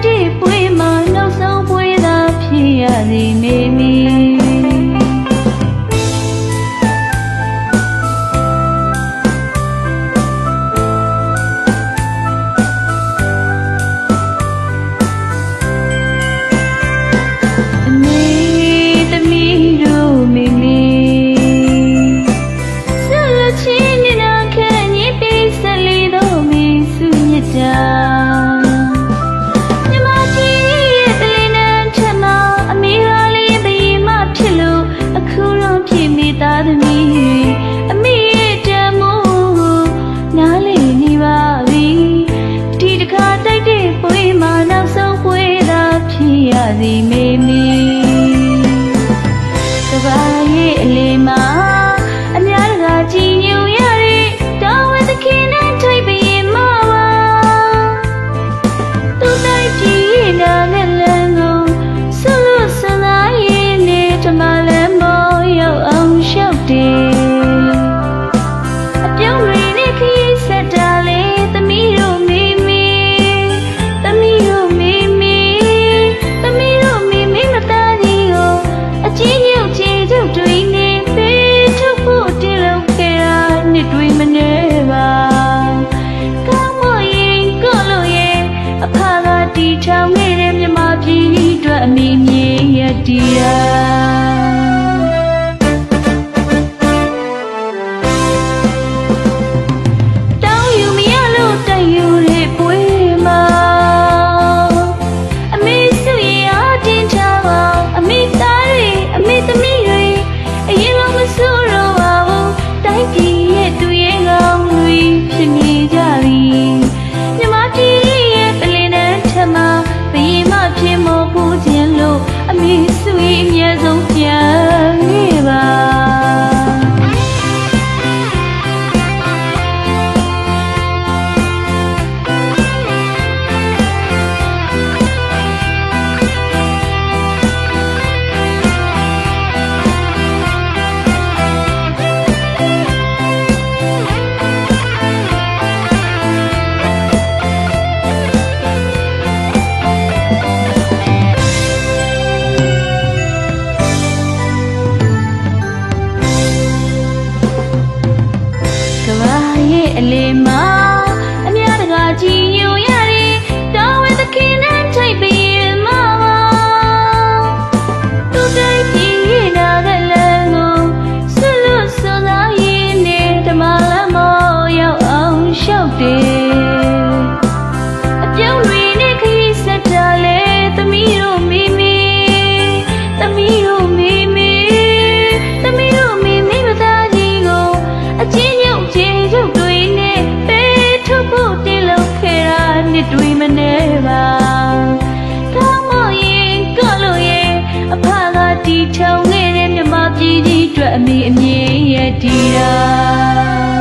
တဲ့ပွဲမှာနောက်ဆုံးပွဲသာဖြစ်ရသည်မေမီဒီမေမီကဘာရဲ့အလေးမှာအများတကာကြည်ညိုရတဲ့တော်ဝဲသခင်နဲ့ထိုက်ပြီးမှာပါသူတိုင်းကြည်ရနာနဲ့လမ်းကိုဆလို့ဆန္ဒရဲ့နဲ့ဓမ္မလမ်းပေါ်ရောက်အောင်ရှောက်တယ်အပြုံးတွေနဲ့ခရီးဆက်တာလေသမီးတို့မေမီသမီးတို့မေမီထောင်ခဲ့တဲ့မြမပြည်အတွက်အမိမြေရတရားတောင်းယူမရလို့တိုက်ယူတဲ့ပွဲမှာအမေစုရအားတင်ချပါအမေသားတွေအမေသမီးတွေအရင်ကမဆိုးတော့ပါဘူးတိုင်းပြည်ရဲ့သူရဲ့ကောင်းတွေဖြစ်နေကြပြီမြမပြည်ဖြစ်မဖို့ခြင်းလို့အမေစုရဲ့အမြဲဆုံးပြန်ခဲ့ပါအလေးမှာအများတကာကြည်ညိုရတဲ့တော်ဝဲသခင်နဲ့ထိုက်ပြီးမှာပါသူတိုင်းကြည်ရနာတဲ့လမ်းကိုဆလို့စွန်သားရင်းနဲ့ဓမ္မလမ်းပေါ်ရောက်အောင်ရှောက်တယ်အပြုံးတွေနဲ့ခရီးဆက်တာလေသမီးတို့မေမီသမီးတို့မေမီသမီးတို့မေမီမသားကြီးကိုအချင်းညုတ်ချင်းရုပ်နှစ်တွေမနေပါကောင်းမရင်ကော့လို့ရင်အဖကတီထောင်ခဲ့တဲ့မြမပြည်ကြီးအတွက်အမေအမြင်ရတည်တာ